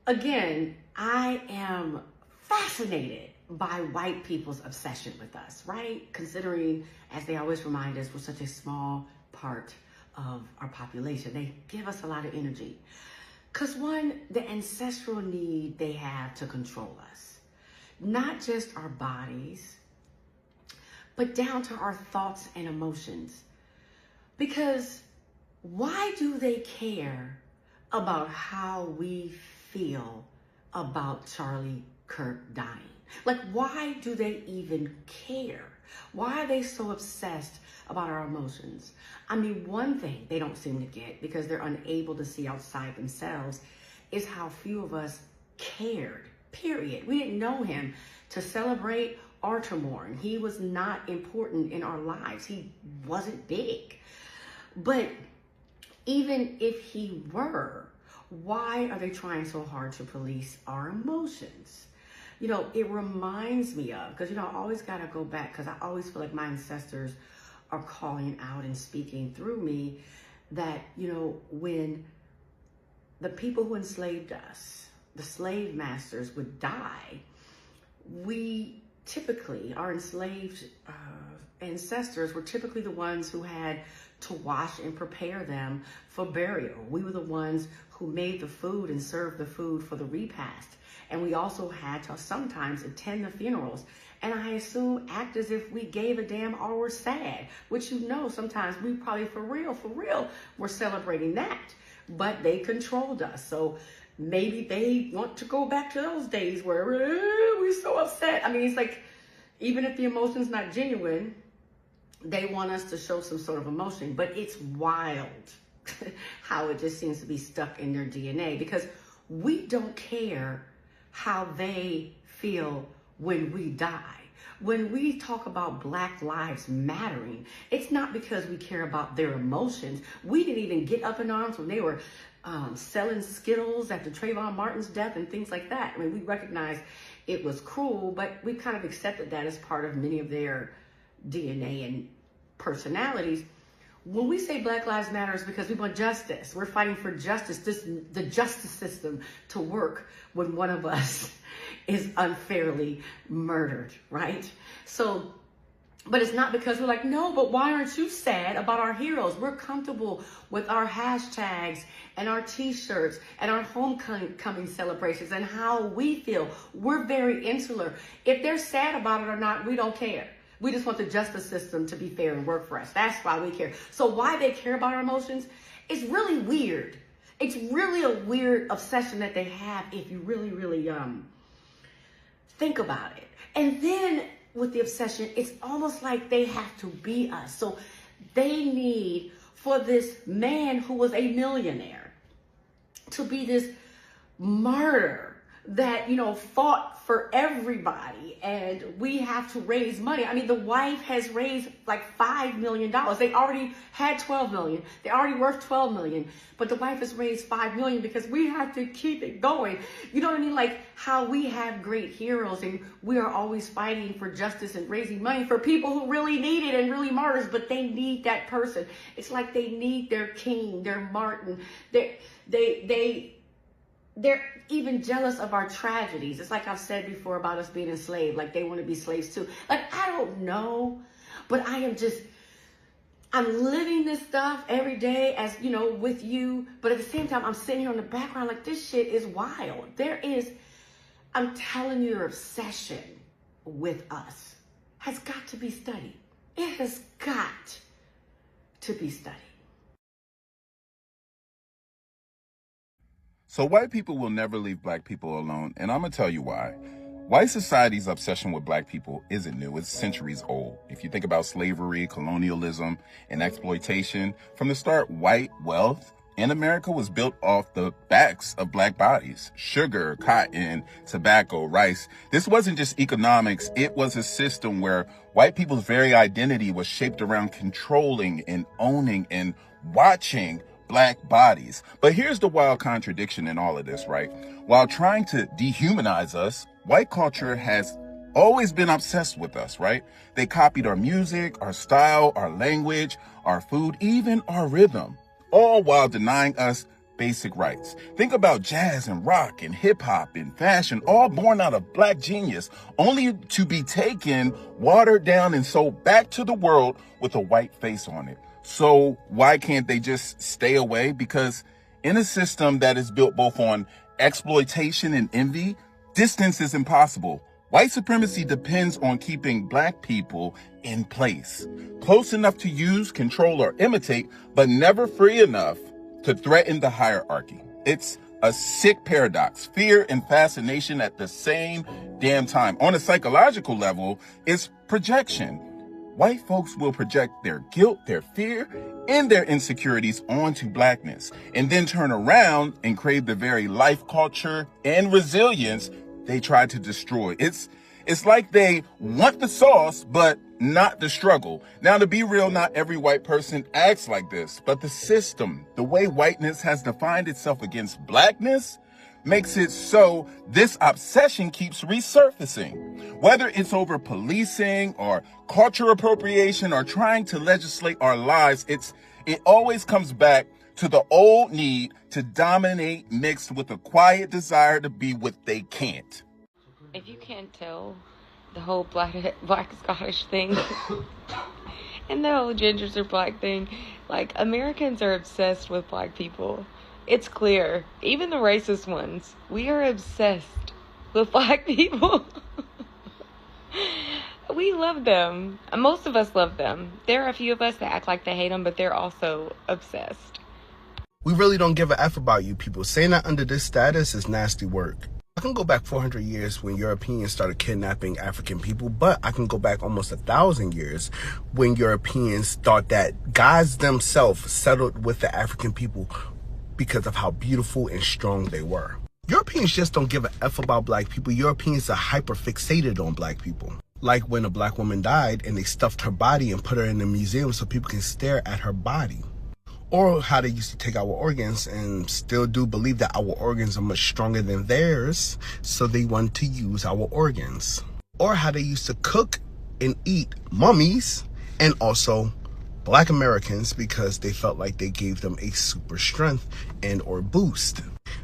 Again, I am fascinated by white people's obsession with us, right? Considering, as they always remind us, we're such a small part of our population. They give us a lot of energy. Because one, the ancestral need they have to control us, not just our bodies, but down to our thoughts and emotions. Because why do they care about how we feel about Charlie Kirk dying? Like, why do they even care? Why are they so obsessed about our emotions? I mean, one thing they don't seem to get, because they're unable to see outside themselves, is how few of us cared, period. We didn't know him to celebrate or to mourn. He was not important in our lives. He wasn't big. But even if he were, why are they trying so hard to police our emotions? You know, it reminds me of, because, you know, I always got to go back, because I always feel like my ancestors are calling out and speaking through me that, you know, when the people who enslaved us, the slave masters, would die, we typically, our enslaved ancestors were typically the ones who had to wash and prepare them for burial. We were the ones who made the food and served the food for the repast. And we also had to sometimes attend the funerals. And I assume act as if we gave a damn or were sad, which, you know, sometimes we probably for real, were celebrating that. But they controlled us. So maybe they want to go back to those days where we're so upset. I mean, it's like, even if the emotion's not genuine, they want us to show some sort of emotion. But it's wild how it just seems to be stuck in their DNA, because we don't care how they feel when we die. When we talk about Black Lives Mattering, it's not because we care about their emotions. We didn't even get up in arms when they were selling Skittles after Trayvon Martin's death and things like that. I mean, we recognize it was cruel, but we kind of accepted that as part of many of their DNA and personalities. When we say Black Lives Matter, it's because we want justice. We're fighting for justice, the justice system to work when one of us is unfairly murdered, right? So, but it's not because we're like, no, but why aren't you sad about our heroes? We're comfortable with our hashtags and our t-shirts and our homecoming celebrations and how we feel. We're very insular. If they're sad about it or not, we don't care. We just want the justice system to be fair and work for us. That's why we care. So why they care about our emotions is really weird. It's really a weird obsession that they have if you really, really think about it. And then with the obsession, it's almost like they have to be us. So they need for this man who was a millionaire to be this martyr that, you know, fought for everybody, and we have to raise money. I mean, the wife has raised like $5 million. They already had 12 million. They're already worth 12 million, but the wife has raised 5 million because we have to keep it going. You know what I mean? Like how we have great heroes and we are always fighting for justice and raising money for people who really need it and really martyrs, but they need that person. It's like they need their King, their Martin. They're even jealous of our tragedies. It's like I've said before about us being enslaved, like they want to be slaves too. Like, I don't know, but I'm living this stuff every day as, you know, with you. But at the same time, I'm sitting here in the background like, this shit is wild. I'm telling you, your obsession with us has got to be studied. It has got to be studied. So white people will never leave black people alone, and I'm going to tell you why. White society's obsession with black people isn't new. It's centuries old. If you think about slavery, colonialism, and exploitation, from the start, white wealth in America was built off the backs of black bodies. Sugar, cotton, tobacco, rice. This wasn't just economics. It was a system where white people's very identity was shaped around controlling and owning and watching black bodies. But here's the wild contradiction in all of this, right? While trying to dehumanize us, white culture has always been obsessed with us, right? They copied our music, our style, our language, our food, even our rhythm, all while denying us basic rights. Think about jazz and rock and hip hop and fashion, all born out of black genius, only to be taken, watered down, and sold back to the world with a white face on it. So why can't they just stay away? Because in a system that is built both on exploitation and envy, distance is impossible. White supremacy depends on keeping black people in place, close enough to use, control, or imitate, but never free enough to threaten the hierarchy. It's a sick paradox, fear and fascination at the same damn time. On a psychological level, it's projection. White folks will project their guilt, their fear, and their insecurities onto blackness, and then turn around and crave the very life, culture, and resilience they tried to destroy. It's like they want the sauce, but not the struggle. Now, to be real, not every white person acts like this, but the system, the way whiteness has defined itself against blackness, makes it so this obsession keeps resurfacing. Whether it's over policing or culture appropriation or trying to legislate our lives, it always comes back to the old need to dominate mixed with a quiet desire to be what they can't. If you can't tell, the whole black Scottish thing and the whole gingers are black thing, like, Americans are obsessed with black people. It's clear. Even the racist ones. We are obsessed with black people. We love them. Most of us love them. There are a few of us that act like they hate them, but they're also obsessed. We really don't give a F about you people. Saying that under this status is nasty work. I can go back 400 years when Europeans started kidnapping African people, but I can go back almost 1,000 years when Europeans thought that gods themselves settled with the African people because of how beautiful and strong they were. Europeans just don't give a F about black people. Europeans are hyper fixated on black people. Like when a black woman died and they stuffed her body and put her in a museum so people can stare at her body. Or how they used to take our organs and still do believe that our organs are much stronger than theirs, so they want to use our organs. Or how they used to cook and eat mummies and also black Americans because they felt like they gave them a super strength and or boost.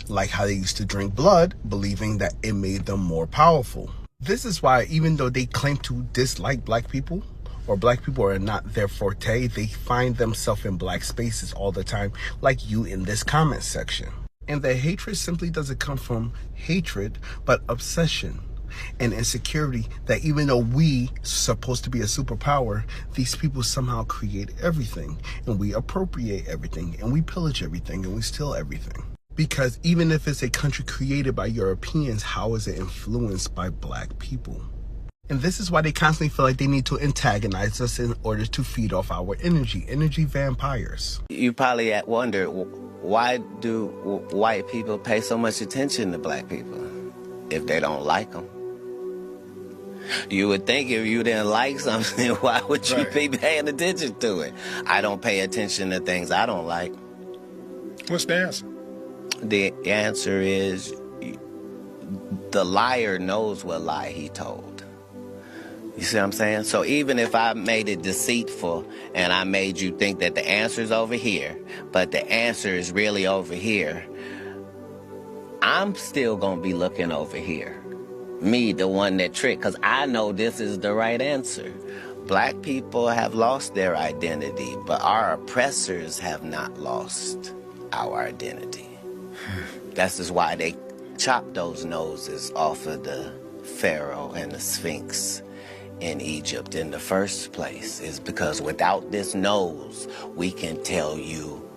Like how they used to drink blood, believing that it made them more powerful. This is why even though they claim to dislike black people, or black people are not their forte, they find themselves in black spaces all the time, like you in this comment section. And the hatred simply doesn't come from hatred, but obsession and insecurity that even though we supposed to be a superpower, these people somehow create everything, and we appropriate everything, and we pillage everything, and we steal everything. Because even if it's a country created by Europeans, how is it influenced by black people? And this is why they constantly feel like they need to antagonize us in order to feed off our energy vampires. You probably wonder, why do white people pay so much attention to black people if they don't like them? You would think if you didn't like something, why would you be paying attention to it? I don't pay attention to things I don't like. What's the answer? The answer is the liar knows what lie he told. You see what I'm saying? So even if I made it deceitful and I made you think that the answer is over here, but the answer is really over here, I'm still going to be looking over here. Me, the one that tricked, because I know this is the right answer. Black people have lost their identity, but our oppressors have not lost our identity. That's just why they chopped those noses off of the Pharaoh and the Sphinx in Egypt in the first place, is because without this nose, we can tell you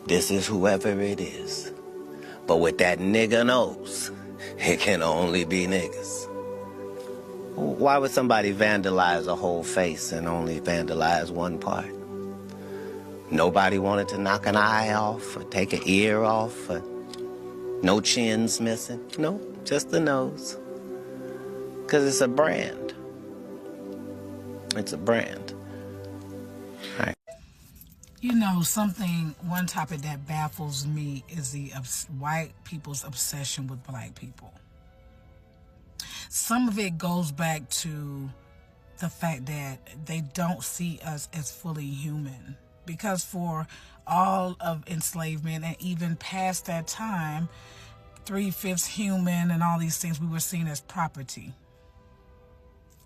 this is whoever it is. But with that nigga nose, it can only be niggas. Why would somebody vandalize a whole face and only vandalize one part? Nobody wanted to knock an eye off or take an ear off or no chins missing. No, just the nose. Because it's a brand. It's a brand. All right. You know, one topic that baffles me is the white people's obsession with black people. Some of it goes back to the fact that they don't see us as fully human. Because for all of enslavement and even past that time, 3/5 human and all these things, we were seen as property.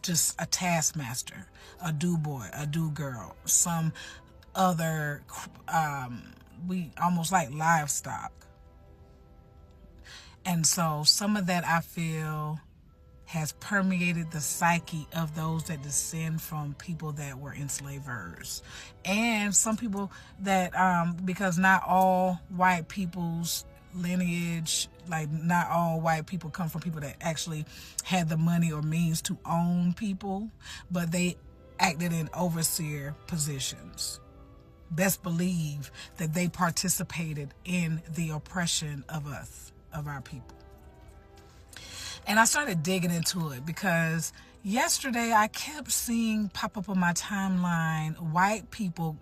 Just a taskmaster, a do boy, a do girl, some other, we almost like livestock. And so some of that I feel has permeated the psyche of those that descend from people that were enslavers. And some people that, because not all white people's lineage, like not all white people come from people that actually had the money or means to own people, but they acted in overseer positions. Best believe that they participated in the oppression of us, of our people. And I started digging into it because yesterday I kept seeing pop up on my timeline white people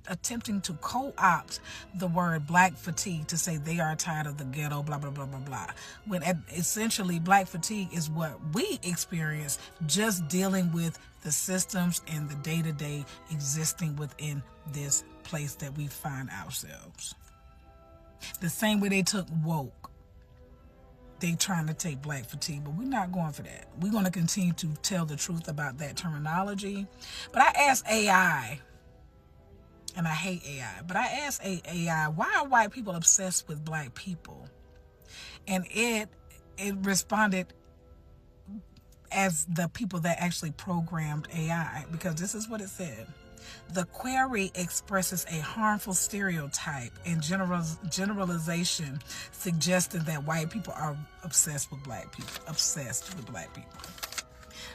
attempting to co-opt the word black fatigue to say they are tired of the ghetto, blah, blah, blah, blah, blah. When essentially black fatigue is what we experience just dealing with the systems and the day-to-day existing within this place that we find ourselves. The same way they took woke. They trying to take black fatigue, but we're not going for that. We're going to continue to tell the truth about that terminology. But I asked AI, and I hate AI, but I asked AI, why are white people obsessed with black people? And it responded as the people that actually programmed AI, because this is what it said. The query expresses a harmful stereotype and generalization suggesting that white people are obsessed with black people.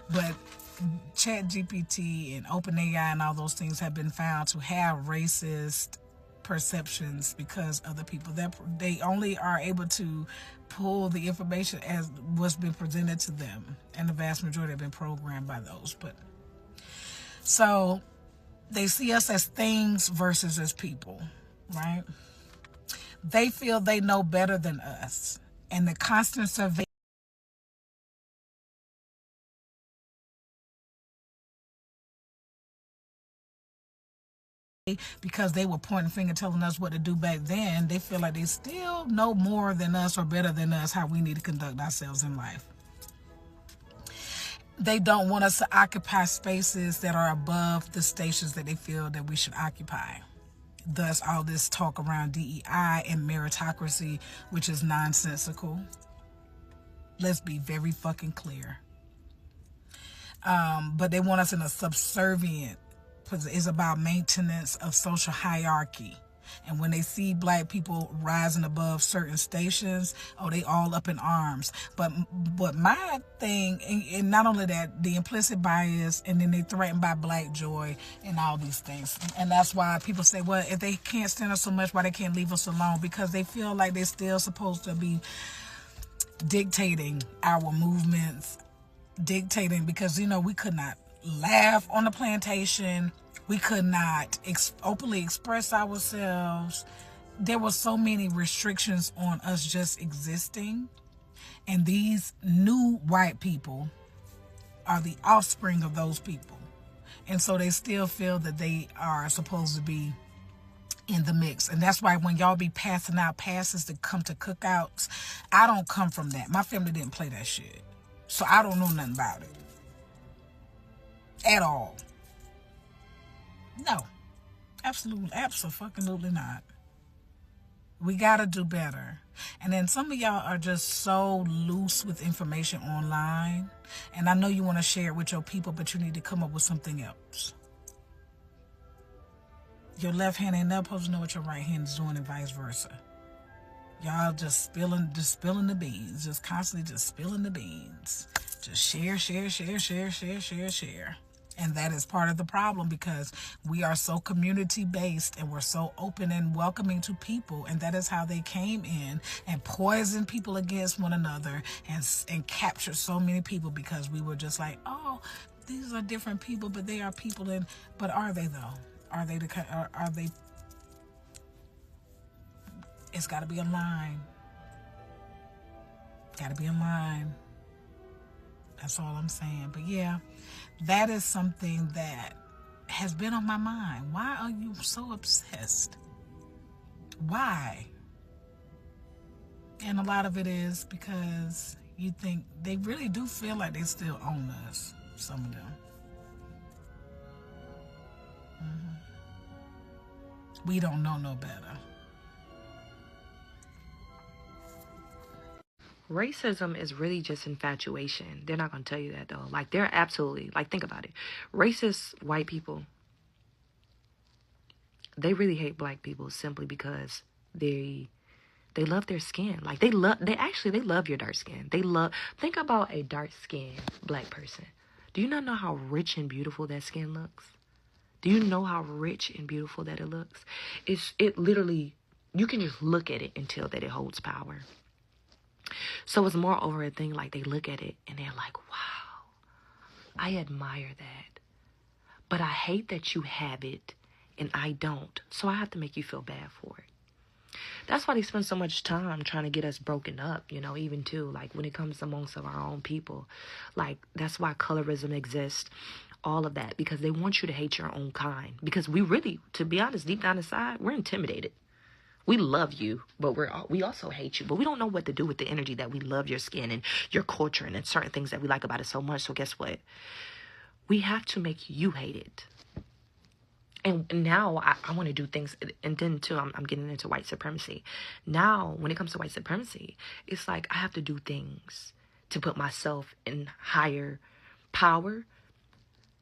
But ChatGPT and OpenAI and all those things have been found to have racist perceptions because of the people that they only are able to pull the information as what's been presented to them, and the vast majority have been programmed by those. But so they see us as things versus as people, right? They feel they know better than us, and the constant survey because they were pointing finger telling us what to do back then, they feel like they still know more than us or better than us how we need to conduct ourselves in life. They don't want us to occupy spaces that are above the stations that they feel that we should occupy. Thus, all this talk around DEI and meritocracy, which is nonsensical. Let's be very fucking clear. But they want us in a subservient, because it's about maintenance of social hierarchy. And when they see black people rising above certain stations, oh, they all up in arms. But my thing, and not only that, the implicit bias, and then they threatened by black joy and all these things. And that's why people say, well, if they can't stand us so much, why they can't leave us alone? Because they feel like they're still supposed to be dictating our movements, dictating, because, you know, we could not laugh on the plantation. We could not openly express ourselves. There were so many restrictions on us just existing. And these new white people are the offspring of those people. And so they still feel that they are supposed to be in the mix. And that's why when y'all be passing out passes to come to cookouts, I don't come from that. My family didn't play that shit. So I don't know nothing about it. At all. No. Absolutely not. We gotta do better. And then some of y'all are just so loose with information online. And I know you want to share it with your people, but you need to come up with something else. Your left hand ain't never supposed to know what your right hand is doing, and vice versa. Y'all just spilling the beans. Just constantly just spilling the beans. Just share. And that is part of the problem, because we are so community-based and we're so open and welcoming to people. And that is how they came in and poisoned people against one another and captured so many people, because we were just like, oh, these are different people, but they are people. But are they, though? Are they? It's got to be a line. Got to be a line. That's all I'm saying. But yeah, that is something that has been on my mind. Why are you so obsessed? Why? And a lot of it is because you think they really do feel like they still own us, some of them. We don't know no better. Racism is really just infatuation. They're not going to tell you that, though. Like, they're absolutely, like, think about it. Racist white people, they really hate black people simply because they love their skin. Like, they love your dark skin. Think about a dark-skinned black person. Do you not know how rich and beautiful that skin looks? Do you know how rich and beautiful that it looks? It literally, you can just look at it and tell that it holds power. So it's more over a thing like they look at it and they're like, wow, I admire that. But I hate that you have it and I don't. So I have to make you feel bad for it. That's why they spend so much time trying to get us broken up, you know, even too, like when it comes amongst our own people. Like, that's why colorism exists, all of that, because they want you to hate your own kind. Because we really, to be honest, deep down inside, we're intimidated. We love you, but we also hate you. But we don't know what to do with the energy that we love your skin and your culture and certain things that we like about it so much. So guess what? We have to make you hate it. And now I want to do things, and then too, I'm getting into white supremacy. Now, when it comes to white supremacy, it's like I have to do things to put myself in higher power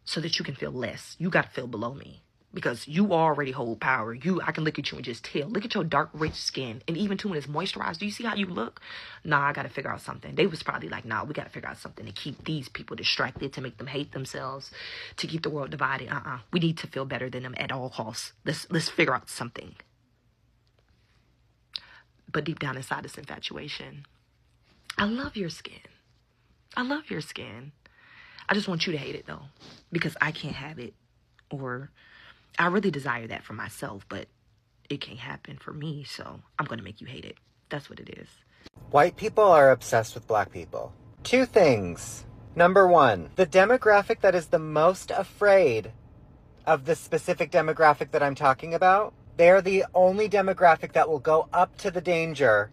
so that you can feel less. You got to feel below me because you already hold power. I can look at you and just tell. Look at your dark, rich skin. And even too, when it's moisturized, do you see how you look? Nah, I got to figure out something. They was probably like, nah, we got to figure out something to keep these people distracted, to make them hate themselves, to keep the world divided. We need to feel better than them at all costs. Let's figure out something. But deep down inside, it's infatuation. I love your skin. I love your skin. I just want you to hate it, though, because I can't have it. Or I really desire that for myself, but it can't happen for me, so I'm going to make you hate it. That's what it is. White people are obsessed with black people. Two things. Number one, the demographic that is the most afraid of the specific demographic that I'm talking about, they're the only demographic that will go up to the danger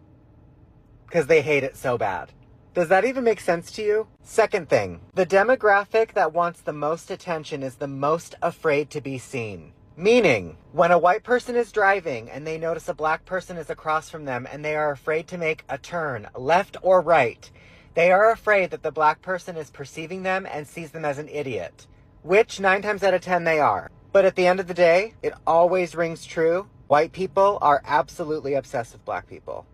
because they hate it so bad. Does that even make sense to you? Second thing, the demographic that wants the most attention is the most afraid to be seen. Meaning, when a white person is driving and they notice a black person is across from them and they are afraid to make a turn, left or right, they are afraid that the black person is perceiving them and sees them as an idiot. Which 9 times out of 10 they are. But at the end of the day, it always rings true. White people are absolutely obsessed with black people.